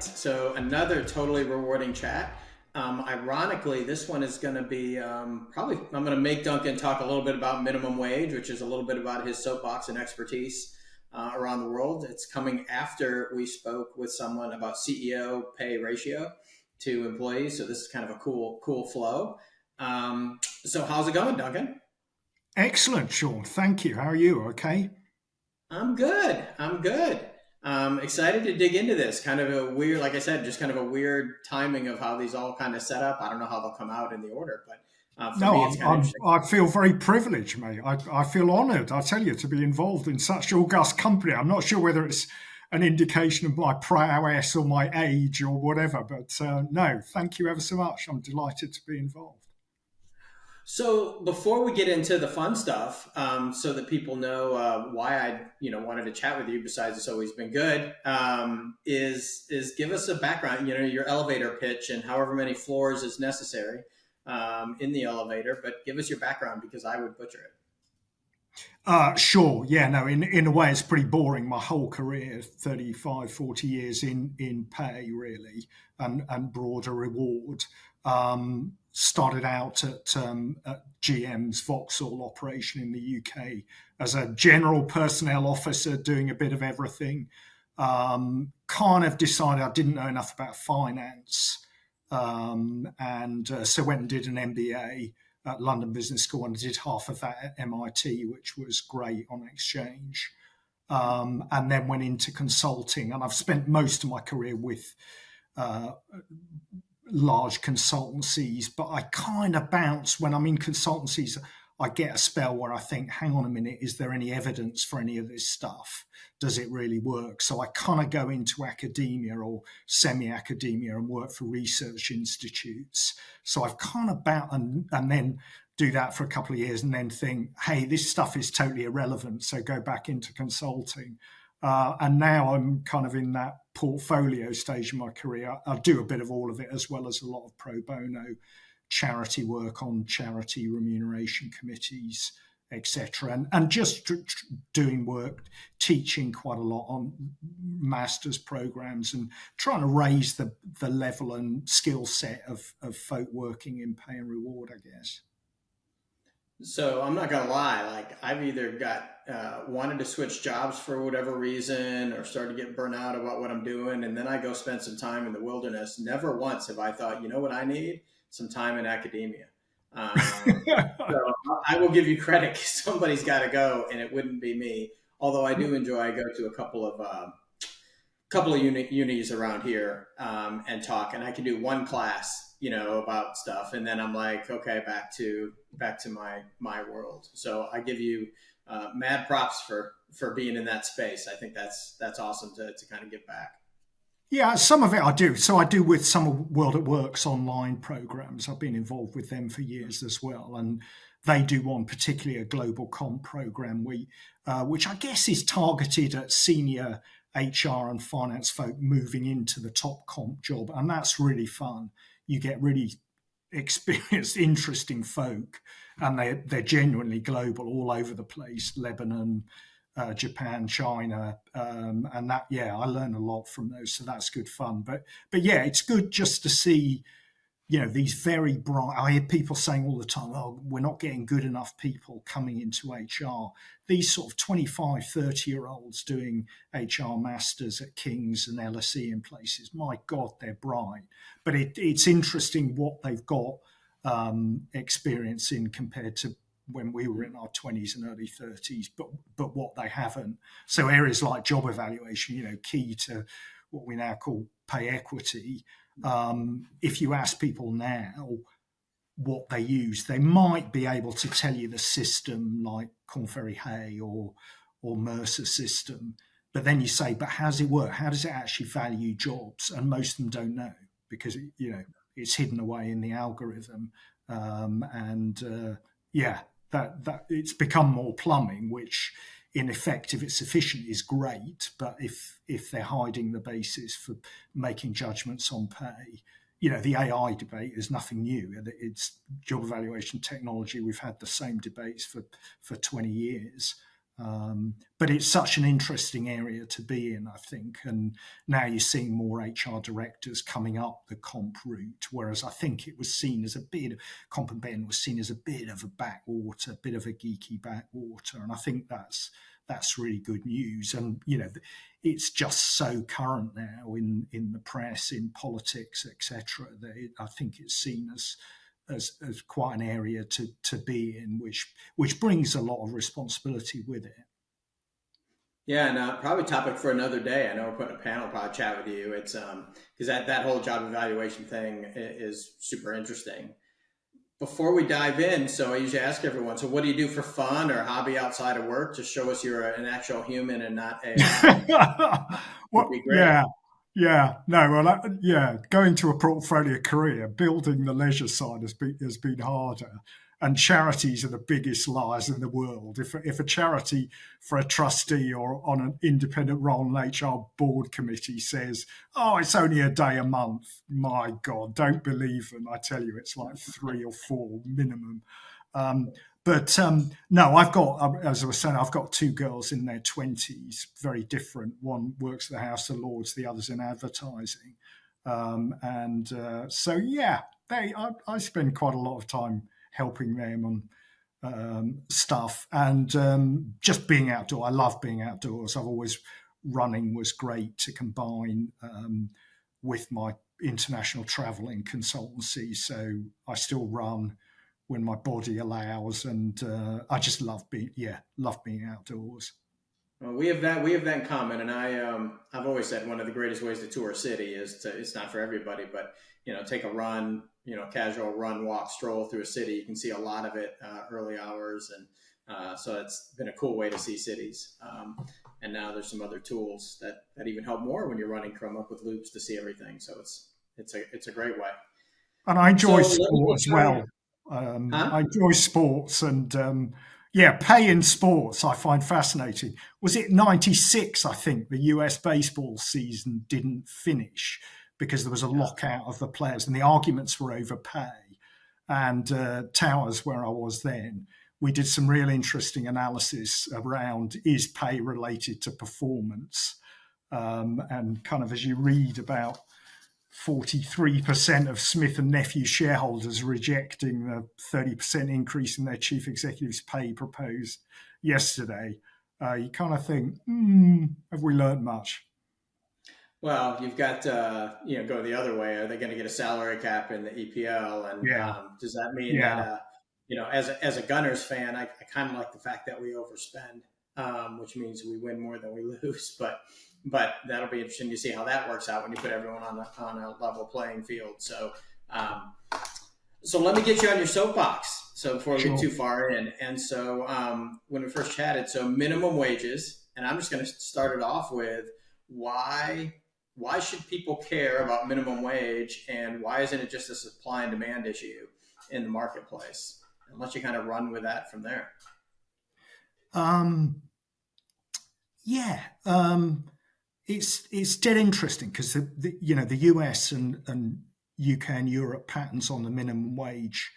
right. So another totally rewarding chat. Ironically, this one is going to be probably, I'm going to make Duncan talk a little bit about minimum wage, which is a little bit about his soapbox and expertise around the world. It's coming after we spoke with someone about CEO pay ratio to employees. So this is kind of a cool flow. So how's it going, Duncan? Excellent, Sean. Thank you. How are you? Okay. I'm good. I'm good. Excited to dig into this. Kind of a weird, like I said, just kind of a weird timing of how these all kind of set up. I don't know how they'll come out in the order, but for No, me, it's kind of interesting. I feel very privileged, mate. I feel honoured. I tell you, to be involved in such august company. I'm not sure whether it's an indication of my prowess or my age or whatever, but no, thank you ever so much. I'm delighted to be involved. So before we get into the fun stuff, so that people know why I, wanted to chat with you. Besides, it's always been good. Is give us a background. Your elevator pitch and however many floors is necessary in the elevator. But give us your background because I would butcher it. Sure. Yeah, no, in a way, it's pretty boring. My whole career, 35, 40 years in pay, really, and broader reward. Started out at GM's Vauxhall operation in the UK as a general personnel officer, doing a bit of everything. Kind of decided I didn't know enough about finance, and so went and did an MBA at London Business School, and I did half of that at MIT, which was great on exchange. And then went into consulting, and I've spent most of my career with uh, large consultancies, but I kind of bounce when I'm in consultancies. I get a spell where I think, hang on a minute, is there any evidence for any of this stuff? Does it really work? So I kind of go into academia or semi-academia and work for research institutes. So I've kind of and then do that for a couple of years and then think, hey, this stuff is totally irrelevant. So go back into consulting. And now I'm kind of in that portfolio stage of my career. I do a bit of all of it, as well as a lot of pro bono charity work on charity remuneration committees, etc. And just doing work, teaching quite a lot on master's programs and trying to raise the level and skill set of folk working in pay and reward, I guess. So I'm not gonna lie, like I've either got wanted to switch jobs for whatever reason, or started to get burnt out about what I'm doing, and then I go spend some time in the wilderness. Never once have I thought, you know what I need? Some time in academia. So I will give you credit. 'Cause somebody's got to go, and it wouldn't be me. Although I do enjoy, I go to a couple of unis around here and talk, and I can do one class, about stuff, and then I'm like, okay, back to my world. So I give you mad props for being in that space. I think that's awesome to kind of give back. Yeah, some of it I do. So I do with some of World at Work's online programs. I've been involved with them for years as well. And they do one, particularly a global comp program, which I guess is targeted at senior HR and finance folk moving into the top comp job. And that's really fun. You get really experienced, interesting folk, and they're genuinely global, all over the place. Lebanon, Japan, China, and that. Yeah, I learn a lot from those, so that's good fun. But yeah, it's good just to see, these very bright. I hear people saying all the time, "Oh, we're not getting good enough people coming into HR." These sort of 25, 30-year olds doing HR masters at King's and LSE and places. My God, they're bright. But it's interesting what they've got experience in compared to when we were in our 20s and early 30s, but what they haven't. So areas like job evaluation, key to what we now call pay equity. If you ask people now what they use, they might be able to tell you the system like Korn Ferry Hay or Mercer system. But then you say, but how does it work? How does it actually value jobs? And most of them don't know because it's hidden away in the algorithm. Yeah, that it's become more plumbing, which in effect, if it's efficient, is great. But if they're hiding the basis for making judgments on pay, the AI debate is nothing new. It's job evaluation technology. We've had the same debates for 20 years. But it's such an interesting area to be in, I think. And now you're seeing more HR directors coming up the comp route, whereas I think it was seen as a bit, comp and ben was seen as a bit of a backwater, a bit of a geeky backwater. And I think that's really good news. And, it's just so current now in the press, in politics, etc., that I think it's seen as quite an area to be in, which brings a lot of responsibility with it. Yeah, and probably topic for another day. I know we're putting a panel probably chat with you. It's because that whole job evaluation thing is super interesting. Before we dive in, so I usually ask everyone, so what do you do for fun or hobby outside of work to show us you're an actual human and not AI? Would Well, be great. yeah, no, well, going to a portfolio career, building the leisure side has been harder, and charities are the biggest liars in the world. If a charity for a trustee or on an independent role in HR board committee says, "Oh, it's only a day a month," my God, don't believe them. I tell you, it's like 3 or 4 minimum. But no, I've got, as I was saying, I've got 2 girls in their 20s, very different. One works at the House of Lords, the other's in advertising. So, yeah, I spend quite a lot of time helping them on stuff and just being outdoors. I love being outdoors. Running was great to combine with my international traveling consultancy. So I still run when my body allows, and I just love being outdoors. Well, we have that in common, and I've always said one of the greatest ways to tour a city is to, it's not for everybody, but take a run, casual run, walk, stroll through a city. You can see a lot of it early hours, and so it's been a cool way to see cities. And now there's some other tools that even help more when you're running Chrome up with loops to see everything. So it's a great way. And I enjoy So let me sport get as you on well. here. Huh? I enjoy sports and pay in sports I find fascinating. Was it 96, I think, the US baseball season didn't finish because there was a lockout of the players and the arguments were over pay. And Towers, where I was then, we did some real interesting analysis around is pay related to performance? And kind of as you read about 43% of Smith and Nephew shareholders rejecting the 30% increase in their chief executive's pay proposed yesterday. You kind of think, have we learned much? Well, you've got go the other way. Are they going to get a salary cap in the EPL? And Yeah, does that mean that yeah. as a Gunners fan, I kind of like the fact that we overspend, which means we win more than we lose. But that'll be interesting to see how that works out when you put everyone on a level playing field. So so let me get you on your soapbox. So before we get Sure. too far in, and so when we first chatted, so minimum wages, and I'm just going to start it off with why should people care about minimum wage, and why isn't it just a supply and demand issue in the marketplace? And let you kind of run with that from there. Um, yeah. It's dead interesting because the US and UK and Europe patterns on the minimum wage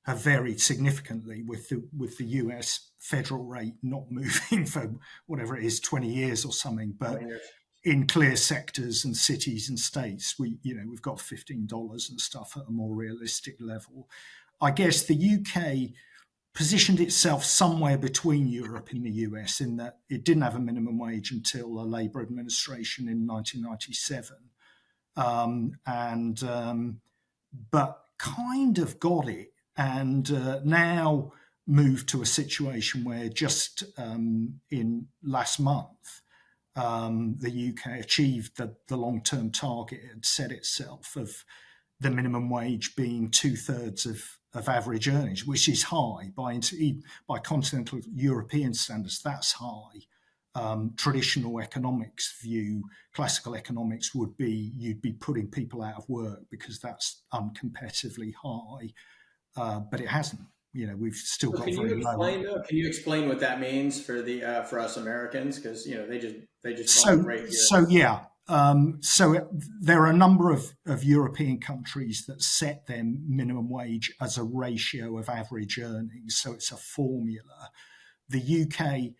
have varied significantly with the US federal rate not moving for whatever it is 20 years or something, but in clear sectors and cities and states we've got $15 and stuff at a more realistic level. I guess the UK positioned itself somewhere between Europe and the US in that it didn't have a minimum wage until the Labour administration in 1997, but kind of got it, and now moved to a situation where just in last month the UK achieved the long-term target it had set itself of the minimum wage being 2/3 of average earnings, which is high by continental European standards. That's high. Traditional economics view, classical economics would be you'd be putting people out of work because that's uncompetitively high, but it hasn't. We've still So got very low. Can you explain what that means for for us Americans? Because they just bump the So, rate here. so yeah. There are a number of European countries that set their minimum wage as a ratio of average earnings. So it's a formula. The UK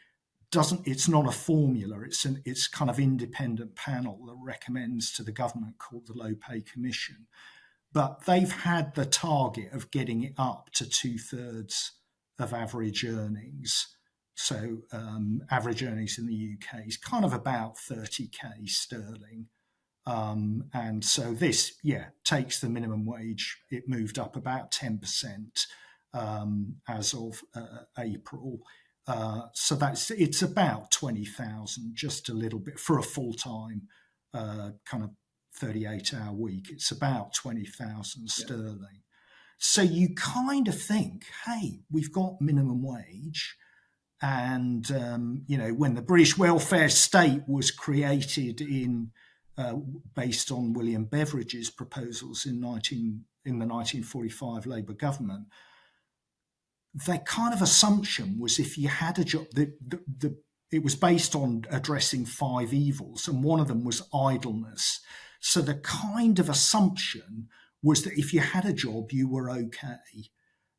it's not a formula. It's kind of independent panel that recommends to the government, called the Low Pay Commission. But they've had the target of getting it up to 2/3 of average earnings. So average earnings in the UK is kind of about 30k sterling. And so this, takes the minimum wage. It moved up about 10% as of April. So it's about 20,000, just a little bit for a full-time kind of 38-hour week. It's about 20,000 sterling. So you kind of think, hey, we've got minimum wage. And, when the British welfare state was created based on William Beveridge's proposals in the 1945 Labour government, their kind of assumption was if you had a job, it was based on addressing 5 evils, and one of them was idleness. So the kind of assumption was that if you had a job, you were okay.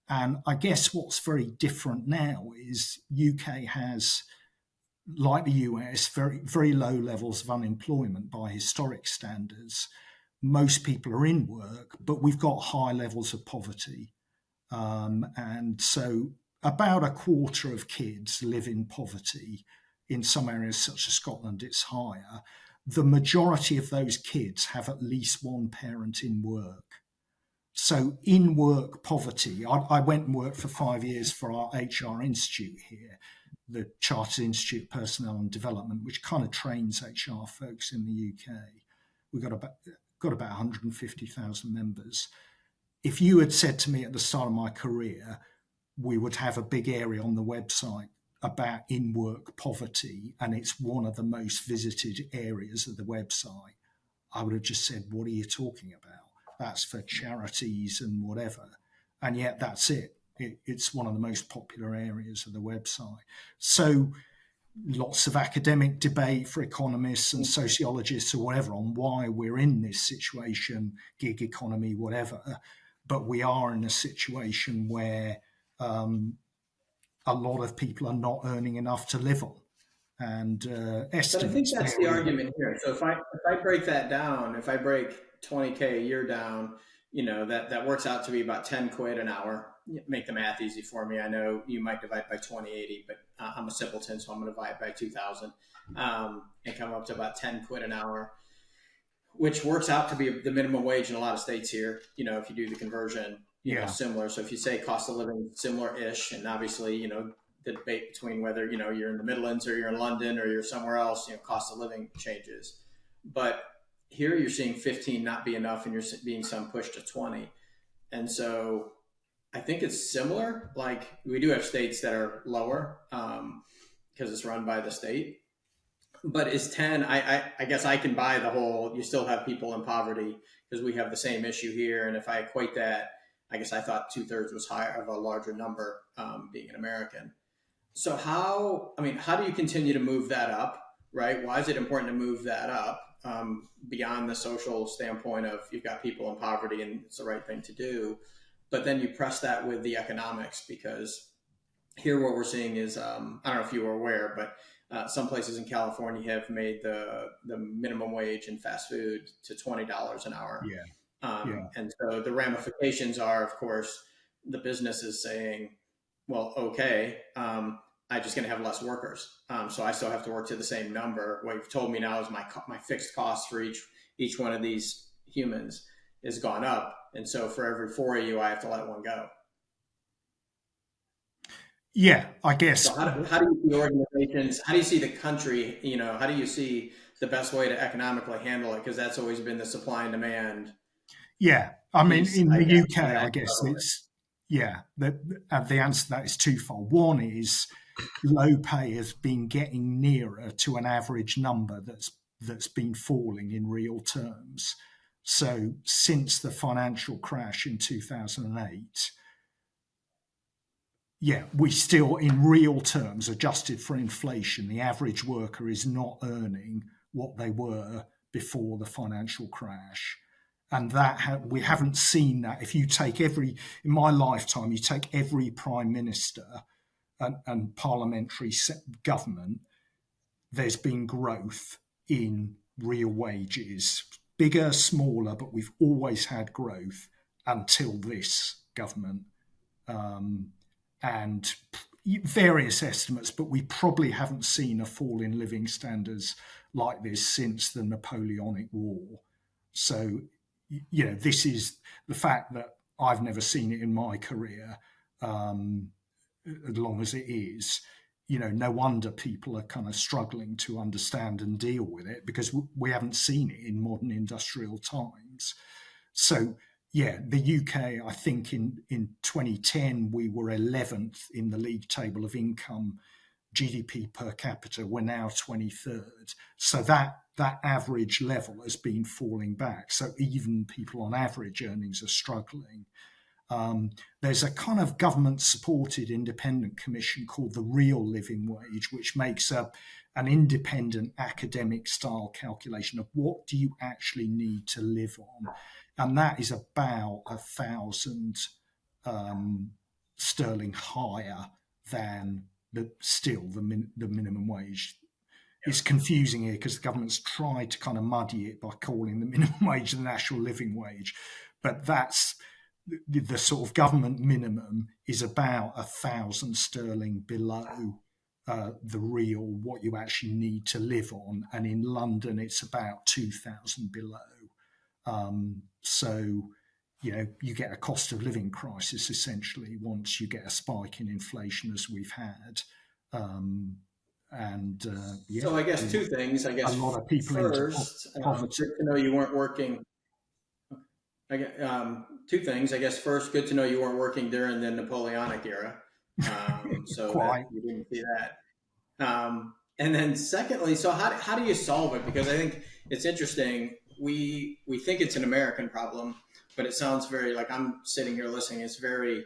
And I guess what's very different now is UK has, like the US, very, very low levels of unemployment by historic standards. Most people are in work, but we've got high levels of poverty. And so about a quarter of kids live in poverty. In some areas, such as Scotland, it's higher. The majority of those kids have at least one parent in work. So in work poverty, I went and worked for 5 years for our HR institute here, the Chartered Institute of Personnel and Development, which kind of trains HR folks in the UK. We've got about 150,000 members. If you had said to me at the start of my career, we would have a big area on the website about in-work poverty, and it's one of the most visited areas of the website, I would have just said, what are you talking about? That's for charities and whatever. And yet that's it. It's one of the most popular areas of the website. So lots of academic debate for economists and sociologists or whatever on why we're in this situation, gig economy, whatever. But we are in a situation where a lot of people are not earning enough to live on. And but I think that's the argument here. So if I break that down, if I break 20K a year down, that works out to be about 10 quid an hour. Make the math easy for me. I know you might divide by 2080, but I'm a simpleton, so I'm going to divide by 2,000 and come up to about 10 quid an hour, which works out to be the minimum wage in a lot of states here. If you do the conversion, similar. So if you say cost of living similar-ish, and obviously, the debate between whether, you're in the Midlands or you're in London or you're somewhere else, cost of living changes. But here you're seeing 15 not be enough, and you're being some pushed to 20. And so I think it's similar. Like, we do have states that are lower because it's run by the state. But is 10, I guess I can buy the whole, you still have people in poverty, because we have the same issue here. And if I equate that, I guess I thought 2/3 was higher, of a larger number, being an American. So how do you continue to move that up, right? Why is it important to move that up beyond the social standpoint of you've got people in poverty and it's the right thing to do, but then you press that with the economics, because here what we're seeing is, I don't know if you were aware, but some places in California have made the minimum wage in fast food to $20 an hour. And so the ramifications are, of course, the business is saying, well, okay, I'm just going to have less workers. So I still have to work to the same number. What you've told me now is my fixed cost for each one of these humans has gone up. And so for every 4 of you, I have to let one go. Yeah, I guess. So how do you see organizations? How do you see the country? How do you see the best way to economically handle it? Because that's always been the supply and demand. Yeah, I mean, in the UK, I guess it's, the answer to that is twofold. One is low pay has been getting nearer to an average number that's been falling in real terms. So since the financial crash in 2008, we still, in real terms, adjusted for inflation, the average worker is not earning what they were before the financial crash. And that we haven't seen that. If you take in my lifetime, you take every prime minister and parliamentary government, there's been growth in real wages, bigger, smaller, but we've always had growth until this government. And various estimates, but we probably haven't seen a fall in living standards like this since the Napoleonic War. So, this is the fact that I've never seen it in my career, as long as it is. No wonder people are kind of struggling to understand and deal with it, because we haven't seen it in modern industrial times. So, the UK, I think in 2010, we were 11th in the league table of income, GDP per capita. We're now 23rd. So that average level has been falling back. So even people on average earnings are struggling. There's a kind of government-supported independent commission called the Real Living Wage, which makes an independent academic-style calculation of what do you actually need to live on. And that is about 1,000 sterling higher than the minimum wage. It's confusing here because the government's tried to kind of muddy it by calling the minimum wage the national living wage, but that's the sort of government minimum is about 1,000 sterling below the real what you actually need to live on, and in London it's about 2,000 below. So, you get a cost of living crisis essentially once you get a spike in inflation as we've had. So I guess two things. I guess a lot of people first, into poverty. Good to know you weren't working. Two things. I guess first, good to know you weren't working during the Napoleonic era, so that you didn't see that. And then secondly, so how do you solve it? Because I think it's interesting. We think it's an American problem, but it sounds very, like I'm sitting here listening, it's very,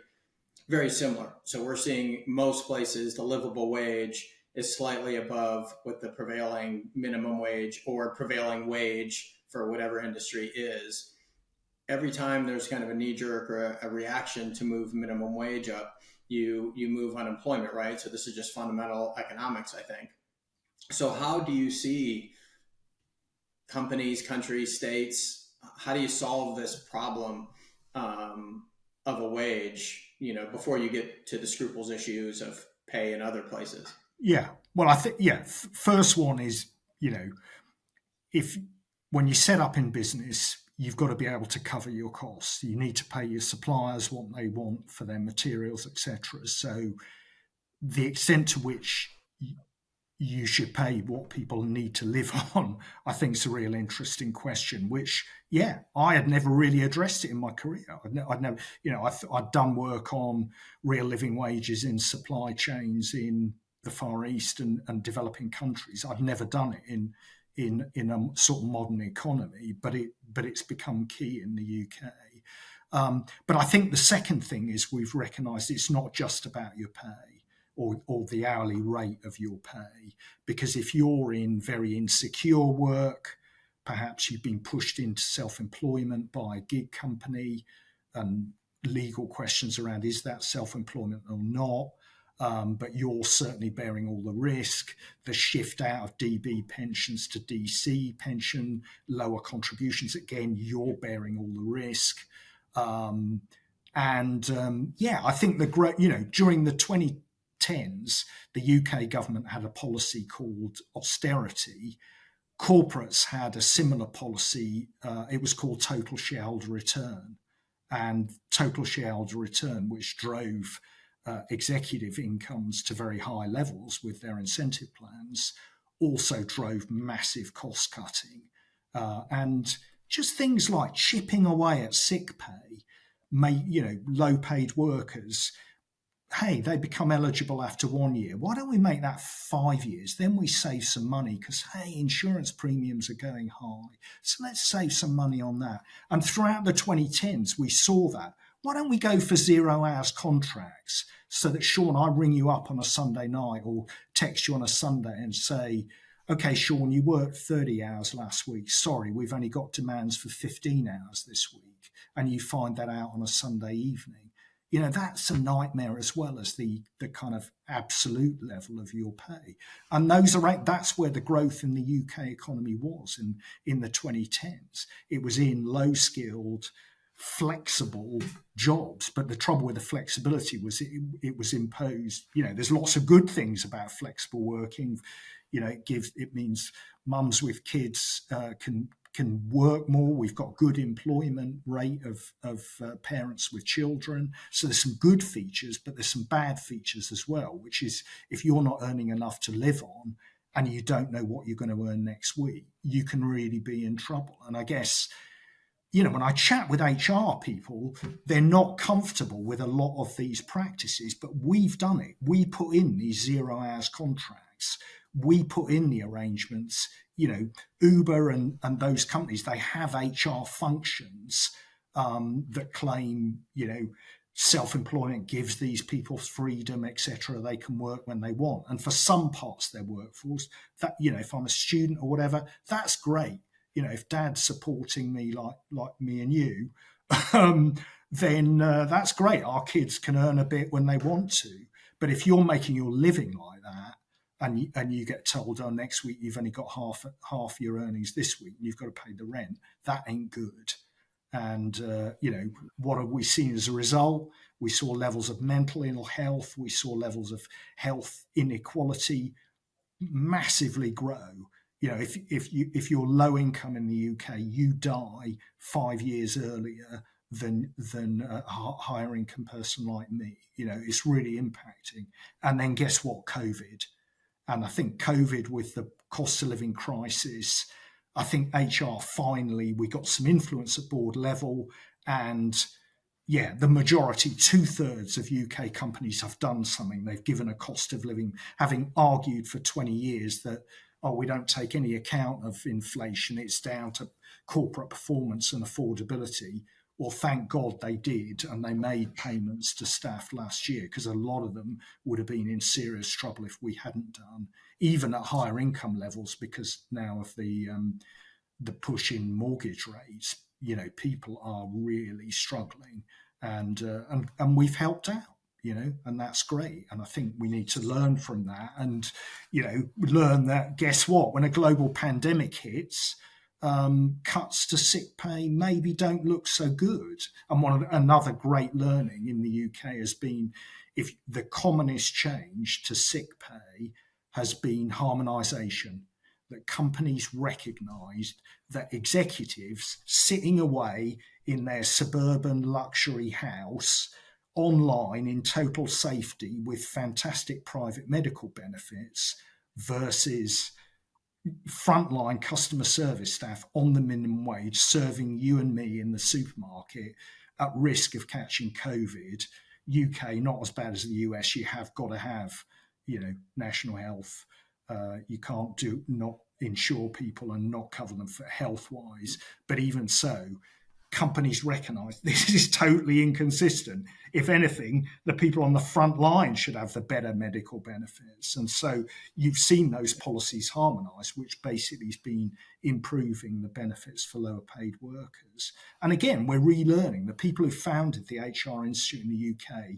very similar. So we're seeing most places the livable wage is slightly above what the prevailing minimum wage or prevailing wage for whatever industry is. Every time there's kind of a knee-jerk or a reaction to move minimum wage up, you move unemployment, right? So this is just fundamental economics, I think. So how do you see companies, countries, states, how do you solve this problem of a wage, before you get to the scruples issues of pay in other places? Yeah. Well, I think, first one is, if when you set up in business, you've got to be able to cover your costs. You need to pay your suppliers what they want for their materials, etc. So the extent to which you should pay what people need to live on, I think is a real interesting question, which, I had never really addressed it in my career. I'd never, I'd done work on real living wages in supply chains in the Far East and developing countries. I'd never done it in a sort of modern economy, but it's become key in the UK. But I think the second thing is we've recognised it's not just about your pay or the hourly rate of your pay, because if you're in very insecure work, perhaps you've been pushed into self-employment by a gig company, and legal questions around is that self-employment or not. But you're certainly bearing all the risk. The shift out of DB pensions to DC pension, lower contributions, again, you're bearing all the risk. I think during the 2010s, the UK government had a policy called austerity. Corporates had a similar policy. It was called total shareholder return. And total shareholder return, which drove executive incomes to very high levels with their incentive plans, also drove massive cost cutting. And just things like chipping away at sick pay, low paid workers, hey, they become eligible after 1 year. Why don't we make that 5 years? Then we save some money because, hey, insurance premiums are going high. So let's save some money on that. And throughout the 2010s, we saw that. Why don't we go for 0 hours contracts so that, Sean, I ring you up on a Sunday night or text you on a Sunday and say, okay, Sean, you worked 30 hours last week. Sorry, we've only got demands for 15 hours this week. And you find that out on a Sunday evening. that's a nightmare as well as the kind of absolute level of your pay. And that's where the growth in the UK economy was in the 2010s. It was in low skilled, flexible jobs, but the trouble with the flexibility was it was imposed. There's lots of good things about flexible working. It means mums with kids can work more. We've got good employment rate of parents with children. So there's some good features, but there's some bad features as well, which is if you're not earning enough to live on and you don't know what you're going to earn next week, you can really be in trouble. And I guess, when I chat with HR people, they're not comfortable with a lot of these practices, but we've done it. We put in these 0 hours contracts. We put in the arrangements. Uber and those companies, they have HR functions that claim, self-employment gives these people freedom, etc. They can work when they want. And for some parts of their workforce, that, if I'm a student or whatever, that's great. If dad's supporting me like me and you, then that's great. Our kids can earn a bit when they want to. But if you're making your living like that, and you get told, next week you've only got half your earnings this week, and you've got to pay the rent, that ain't good. And, what have we seen as a result? We saw levels of mental ill health. We saw levels of health inequality massively grow. If you're low income in the UK, you die 5 years earlier than a higher income person like me. It's really impacting. And then guess what? COVID. And I think COVID with the cost of living crisis, I think HR finally, we got some influence at board level. And the majority, 2/3 of UK companies have done something. They've given a cost of living, having argued for 20 years that, we don't take any account of inflation. It's down to corporate performance and affordability. Well, thank God they did, and they made payments to staff last year, because a lot of them would have been in serious trouble if we hadn't done, even at higher income levels, because now of the push in mortgage rates, people are really struggling, and we've helped out. And that's great. And I think we need to learn from that and, learn that, guess what, when a global pandemic hits, cuts to sick pay maybe don't look so good. And another great learning in the UK has been, if the commonest change to sick pay has been harmonisation, that companies recognised that executives sitting away in their suburban luxury house online in total safety with fantastic private medical benefits versus frontline customer service staff on the minimum wage serving you and me in the supermarket at risk of catching COVID. UK, not as bad as the US. You have got to have, national health. You can't not insure people and not cover them for health-wise. But even so, companies recognise this is totally inconsistent. If anything, the people on the front line should have the better medical benefits. And so you've seen those policies harmonised, which basically has been improving the benefits for lower paid workers. And again, we're relearning. The people who founded the HR Institute in the UK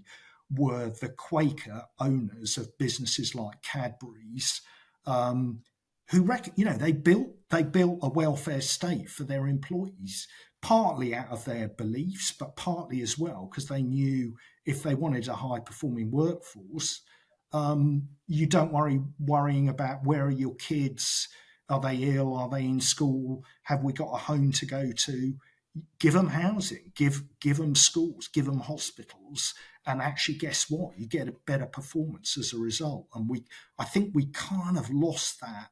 were the Quaker owners of businesses like Cadbury's, who they built a welfare state for their employees, partly out of their beliefs, but partly as well because they knew if they wanted a high-performing workforce, you don't worrying about where are your kids, are they ill, are they in school, have we got a home to go to? Give them housing, give them schools, give them hospitals, and actually, guess what? You get a better performance as a result. And I think we kind of lost that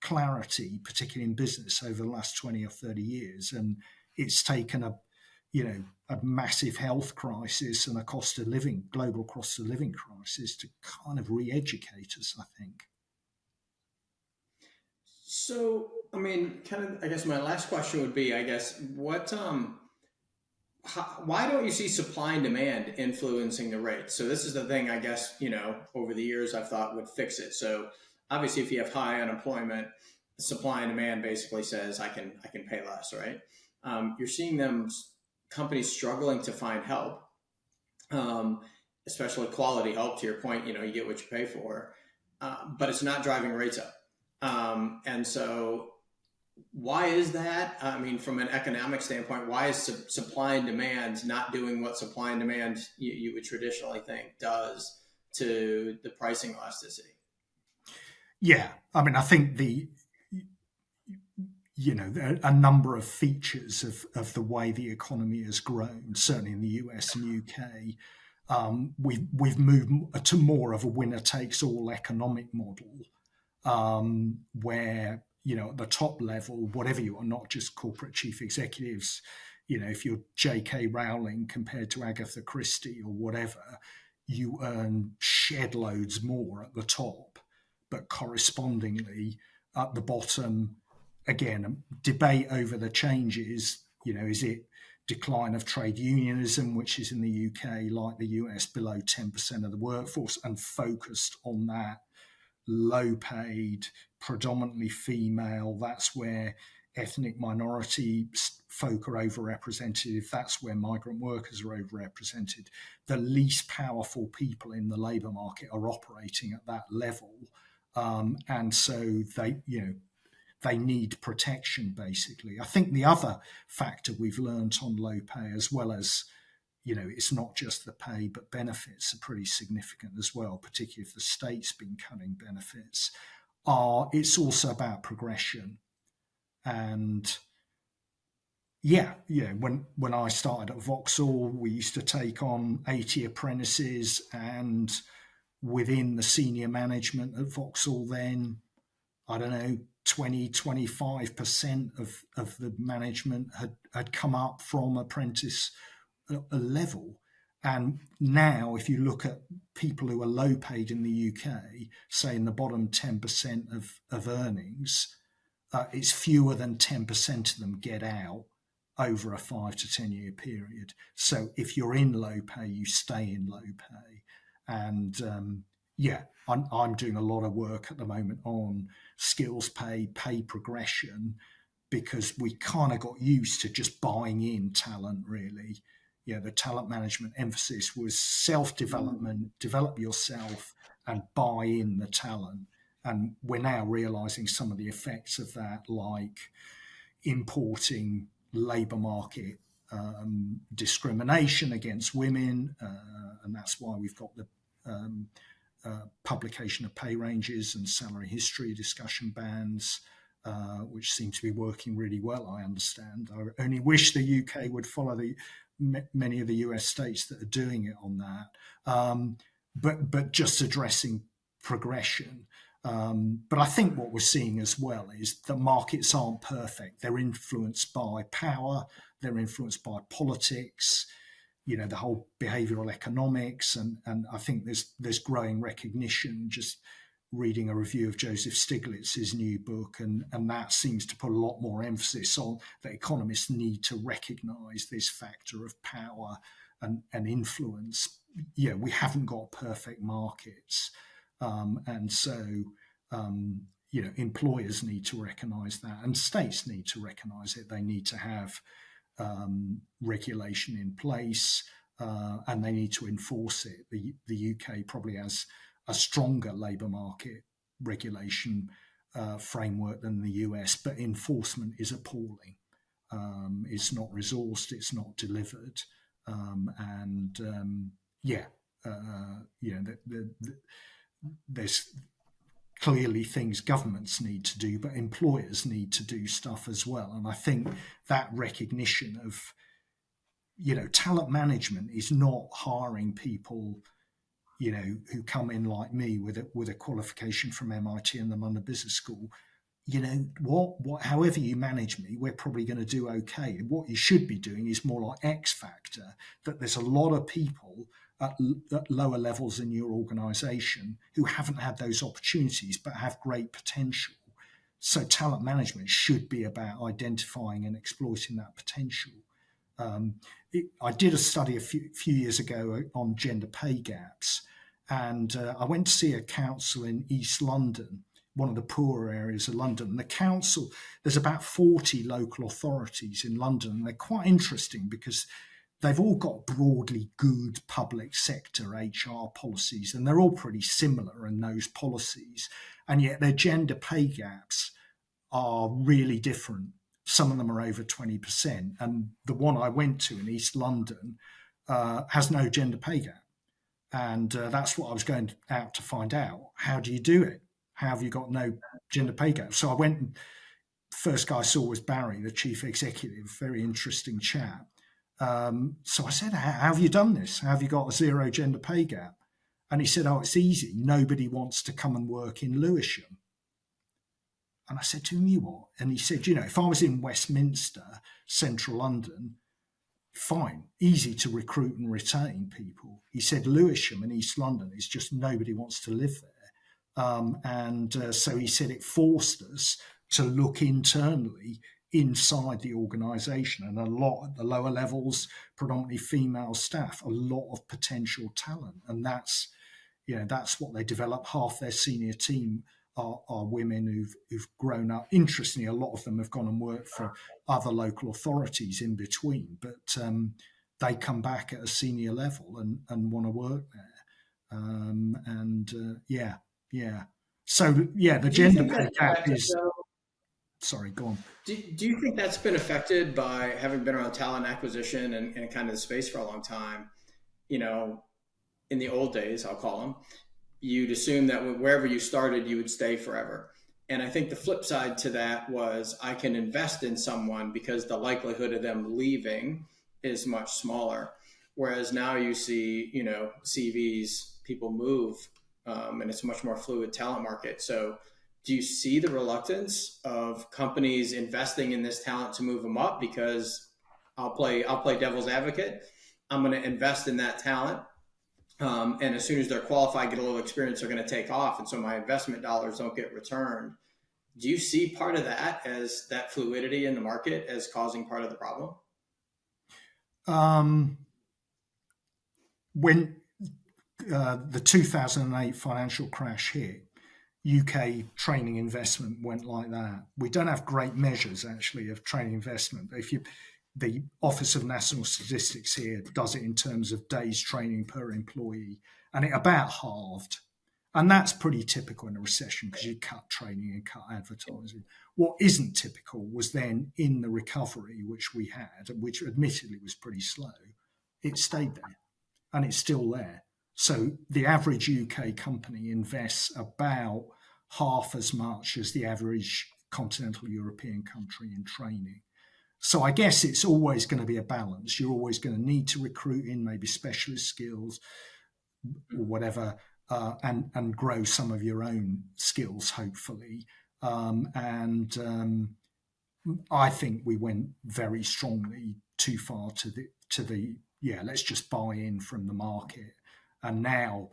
clarity, particularly in business, over the last 20 or 30 years, and it's taken a massive health crisis and a global cost of living crisis to kind of re-educate us, I think. So, I guess my last question would be, why don't you see supply and demand influencing the rates? So this is the thing, I guess, over the years I've thought would fix it. So obviously if you have high unemployment, supply and demand basically says I can pay less, right? You're seeing companies struggling to find help. um, especially quality help. To your point, you get what you pay for, but it's not driving rates up. And so, why is that? I mean, from an economic standpoint, why is supply and demand not doing what supply and demand you would traditionally think does to the pricing elasticity? Yeah, I mean, I think a number of features of the way the economy has grown, certainly in the US and UK, we've moved to more of a winner takes all economic model, where at the top level, whatever you are, not just corporate chief executives, if you're J.K. Rowling compared to Agatha Christie or whatever, you earn shed loads more at the top, but correspondingly at the bottom, again, debate over the changes. Is it decline of trade unionism, which is in the UK, like the US, below 10% of the workforce, and focused on that low paid, predominantly female. That's where ethnic minority folk are overrepresented. That's where migrant workers are overrepresented. The least powerful people in the labour market are operating at that level. And so they need protection, basically. I think the other factor we've learned on low pay, as well as, it's not just the pay, but benefits are pretty significant as well, particularly if the state's been cutting benefits, it's also about progression. And when I started at Vauxhall, we used to take on 80 apprentices, and within the senior management at Vauxhall then, I don't know, 20-25% of the management had come up from apprentice level. And now, if you look at people who are low paid in the UK, say in the bottom 10% of earnings, it's fewer than 10% of them get out over a 5 to 10 year period. So if you're in low pay, you stay in low pay. And I'm doing a lot of work at the moment on skills pay progression, because we kind of got used to just buying in talent, really. The talent management emphasis was self-development, develop yourself and buy in the talent. And we're now realizing some of the effects of that, like importing labour market discrimination against women. And that's why we've got the publication of pay ranges and salary history discussion bands, which seem to be working really well, I understand. I only wish the UK would follow many of the US states that are doing it on that. But just addressing progression. But I think what we're seeing as well is that markets aren't perfect. They're influenced by power, they're influenced by politics, the whole behavioral economics, and I think there's growing recognition, just reading a review of Joseph Stiglitz's new book, and that seems to put a lot more emphasis on that economists need to recognize this factor of power and influence. We haven't got perfect markets, and so employers need to recognize that, and states need to recognize it. They need to have regulation in place, and they need to enforce it. The UK probably has a stronger labour market regulation framework than the US, but enforcement is appalling. It's not resourced, it's not delivered, there's clearly things governments need to do, but employers need to do stuff as well. And I think that recognition of, talent management is not hiring people, who come in like me with a qualification from MIT and the London Business School. However you manage me, we're probably going to do okay. What you should be doing is more like X Factor, that there's a lot of people at lower levels in your organization who haven't had those opportunities but have great potential. So talent management should be about identifying and exploiting that potential. I did a study a few years ago on gender pay gaps, and I went to see a council in East London, one of the poorer areas of London. And the council, there's about 40 local authorities in London, and they're quite interesting because they've all got broadly good public sector HR policies, and they're all pretty similar in those policies, and yet their gender pay gaps are really different. Some of them are over 20%, and the one I went to in East London has no gender pay gap. And that's what I was going out to find out. How do you do it? How have you got no gender pay gap? So I went, and first guy I saw was Barry, the chief executive, very interesting chap. So I said, how have you done this? How have you got a zero gender pay gap? And he said, oh, it's easy. Nobody wants to come and work in Lewisham. And I said to him, you what? And he said, if I was in Westminster, central London, fine, easy to recruit and retain people. He said Lewisham and East London is just nobody wants to live there. So he said it forced us to look internally inside the organisation, and a lot at the lower levels, predominantly female staff, a lot of potential talent. And that's what they develop. Half their senior team are women who've grown up. Interestingly, a lot of them have gone and worked for other local authorities in between, but they come back at a senior level and want to work there. So the gender pay gap is. Sorry, go on. Do you think that's been affected by having been around talent acquisition and kind of the space for a long time? In the old days, I'll call them, you'd assume that wherever you started, you would stay forever. And I think the flip side to that was I can invest in someone because the likelihood of them leaving is much smaller. Whereas now you see, CVs, people move, and it's a much more fluid talent market. So do you see the reluctance of companies investing in this talent to move them up? Because I'll play devil's advocate. I'm going to invest in that talent. And as soon as they're qualified, get a little experience, they're going to take off. And so my investment dollars don't get returned. Do you see part of that as that fluidity in the market as causing part of the problem? When the 2008 financial crash hit, UK training investment went like that. We don't have great measures, actually, of training investment. But the Office of National Statistics here does it in terms of days training per employee, and it about halved. And that's pretty typical in a recession because you cut training and cut advertising. What isn't typical was then in the recovery, which we had, which admittedly was pretty slow, it stayed there and it's still there. So the average UK company invests about half as much as the average continental European country in training. So I guess it's always going to be a balance. You're always going to need to recruit in maybe specialist skills or whatever, and grow some of your own skills, hopefully. I think we went very strongly too far to the let's just buy in from the market. And now,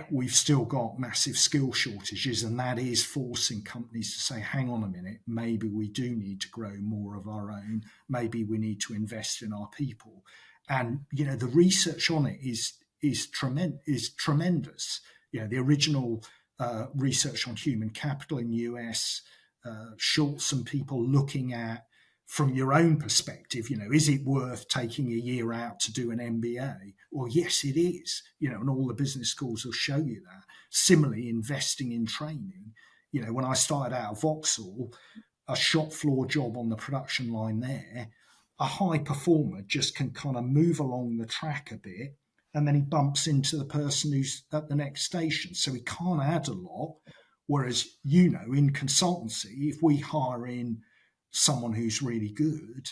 we've still got massive skill shortages, and that is forcing companies to say, hang on a minute, maybe we do need to grow more of our own. Maybe we need to invest in our people. And, the research on it is tremendous. The original research on human capital in the US, Schultz and people looking at, from your own perspective, is it worth taking a year out to do an MBA? Well, yes, it is, and all the business schools will show you that. Similarly, investing in training. When I started out at Vauxhall, a shop floor job on the production line there, a high performer just can kind of move along the track a bit, and then he bumps into the person who's at the next station. So he can't add a lot. Whereas, in consultancy, if we hire in someone who's really good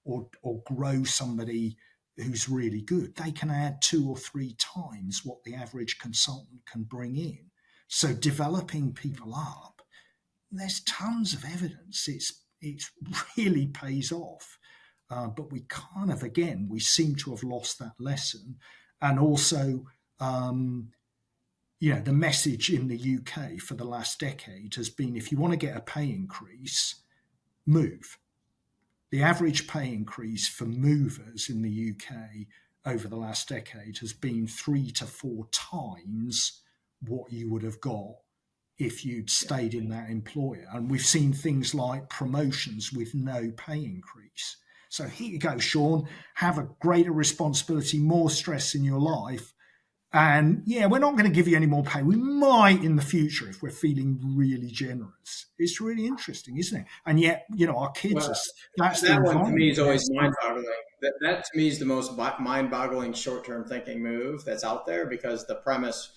or grow somebody who's really good, they can add 2 or 3 times what the average consultant can bring in. So developing people up, there's tons of evidence. It really pays off. But we kind of, again, we seem to have lost that lesson. And also, the message in the UK for the last decade has been, if you want to get a pay increase, move. The average pay increase for movers in the UK over the last decade has been 3 to 4 times what you would have got if you'd stayed in that employer. And we've seen things like promotions with no pay increase. So here you go, Sean, have a greater responsibility, more stress in your life. And yeah, we're not going to give you any more pay. We might in the future if we're feeling really generous. It's really interesting, isn't it? And yet, our kids Well, that's the that one to me environment. is always mind-boggling. That to me is the most mind-boggling short-term thinking move that's out there, because the premise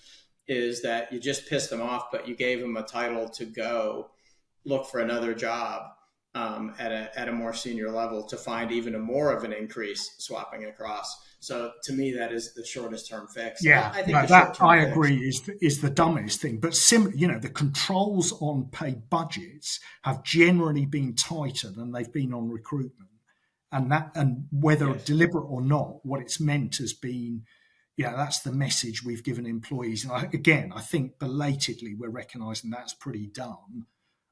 is that you just pissed them off, but you gave them a title to go look for another job at a more senior level to find even a more of an increase swapping across. So to me, that is the shortest term fix. Yeah, I think no, the that short I term fix. agree is the dumbest thing. But the controls on pay budgets have generally been tighter than they've been on recruitment, and whether Yes. deliberate or not, what it's meant has been, that's the message we've given employees. And I think belatedly we're recognising that's pretty dumb,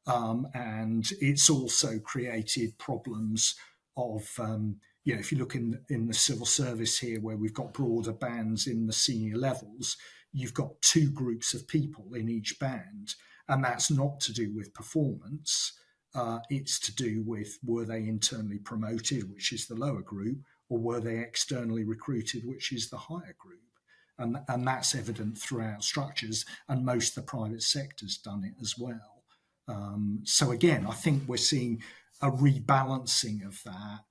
and it's also created problems of. If you look in the civil service here, where we've got broader bands in the senior levels, you've got two groups of people in each band, and that's not to do with performance. It's to do with, were they internally promoted, which is the lower group, or were they externally recruited, which is the higher group. And that's evident throughout structures, and most of the private sector's done it as well. So again, I think we're seeing a rebalancing of that.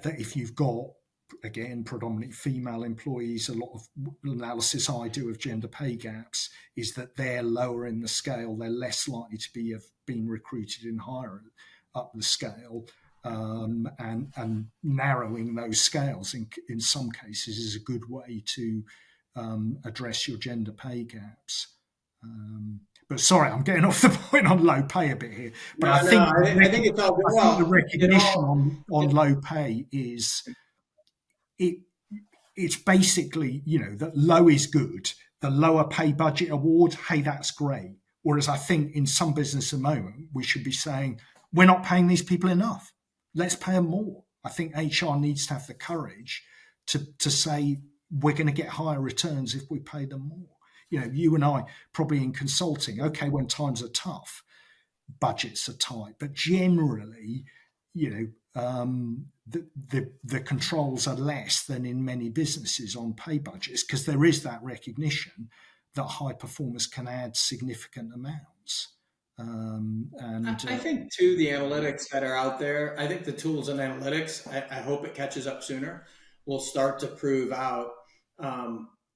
That if you've got, again, predominantly female employees, a lot of analysis I do of gender pay gaps is that they're lower in the scale, they're less likely to be have been recruited in higher up the scale, and narrowing those scales in some cases is a good way to address your gender pay gaps. But sorry, I'm getting off the point on low pay a bit here. But No, no, I think it's all good. I think the Well, recognition on low pay is it. It's basically, that low is good. The lower pay budget award, hey, that's great. Whereas I think in some business at the moment, we should be saying, we're not paying these people enough. Let's pay them more. I think HR needs to have the courage to say, we're going to get higher returns if we pay them more. You and I probably in consulting, okay, when times are tough, budgets are tight, but generally, the controls are less than in many businesses on pay budgets, because there is that recognition that high performers can add significant amounts. I think too, the analytics that are out there, I think the tools and analytics, I hope it catches up sooner, will start to prove out,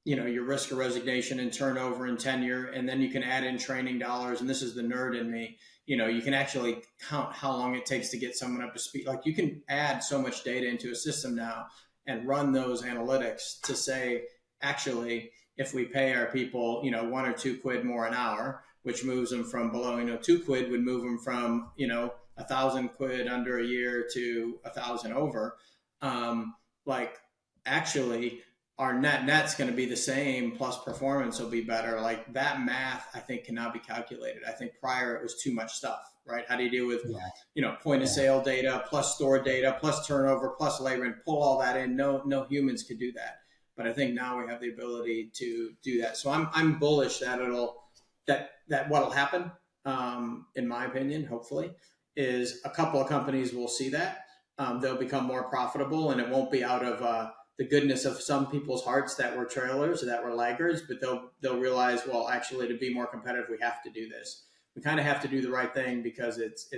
your risk of resignation and turnover and tenure, and then you can add in training dollars. And this is the nerd in me. You can actually count how long it takes to get someone up to speed. Like, you can add so much data into a system now and run those analytics to say, actually, if we pay our people, 1 or 2 quid more an hour, which moves them from below, 2 quid would move them from, 1,000 quid under a year to 1,000 over. Actually, our net's going to be the same, plus performance will be better. Like, that math, I think, cannot be calculated. I think prior it was too much stuff, right? How do you deal with, point of sale data, plus store data, plus turnover, plus labor, and pull all that in? No humans could do that. But I think now we have the ability to do that. So I'm bullish that what'll happen, in my opinion, hopefully, is a couple of companies will see that. They'll become more profitable, and it won't be out of the goodness of some people's hearts that were trailers or that were laggards, but they'll realize, well, actually, to be more competitive, we have to do this. We kind of have to do the right thing because it's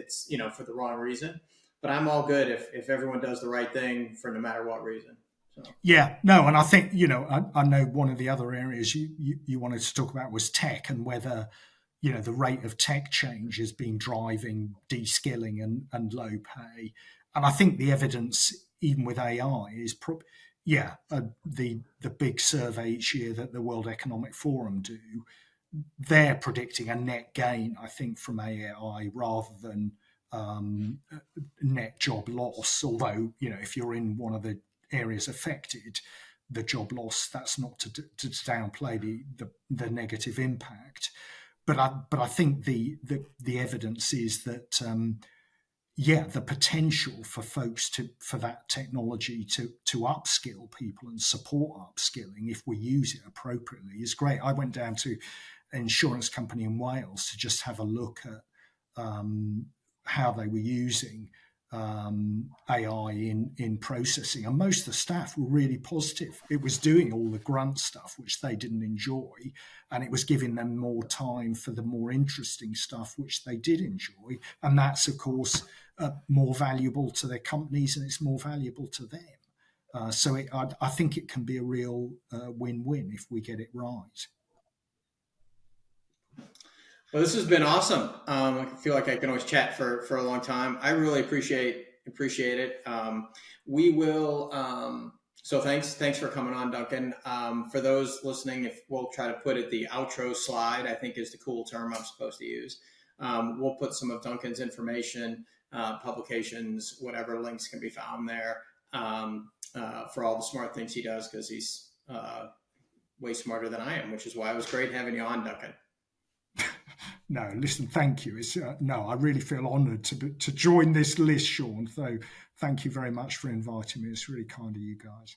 for the wrong reason. But I'm all good if everyone does the right thing for no matter what reason. So. Yeah, no, and I think, I know one of the other areas you wanted to talk about was tech, and whether, the rate of tech change has been driving de-skilling and low pay. And I think the evidence, even with AI, is the big survey each year that the World Economic Forum do, they're predicting a net gain, I think, from AI rather than net job loss. Although, if you're in one of the areas affected, the job loss, that's not to downplay the negative impact. But I think the evidence is that the potential for folks for that technology to upskill people and support upskilling, if we use it appropriately, is great. I went down to an insurance company in Wales to just have a look at how they were using AI in processing, and most of the staff were really positive. It was doing all the grunt stuff which they didn't enjoy, and it was giving them more time for the more interesting stuff which they did enjoy, and that's of course more valuable to their companies, and it's more valuable to them. I think it can be a real win-win if we get it right. Well, this has been awesome. I feel like I can always chat for a long time. I really appreciate it. We will. So thanks for coming on, Duncan. For those listening, if we'll try to put it the outro slide, I think is the cool term I'm supposed to use. We'll put some of Duncan's information, publications, whatever links can be found there, for all the smart things he does, because he's way smarter than I am, which is why it was great having you on, Duncan. No, listen, thank you. No, I really feel honoured to join this list, Sean. So thank you very much for inviting me. It's really kind of you guys.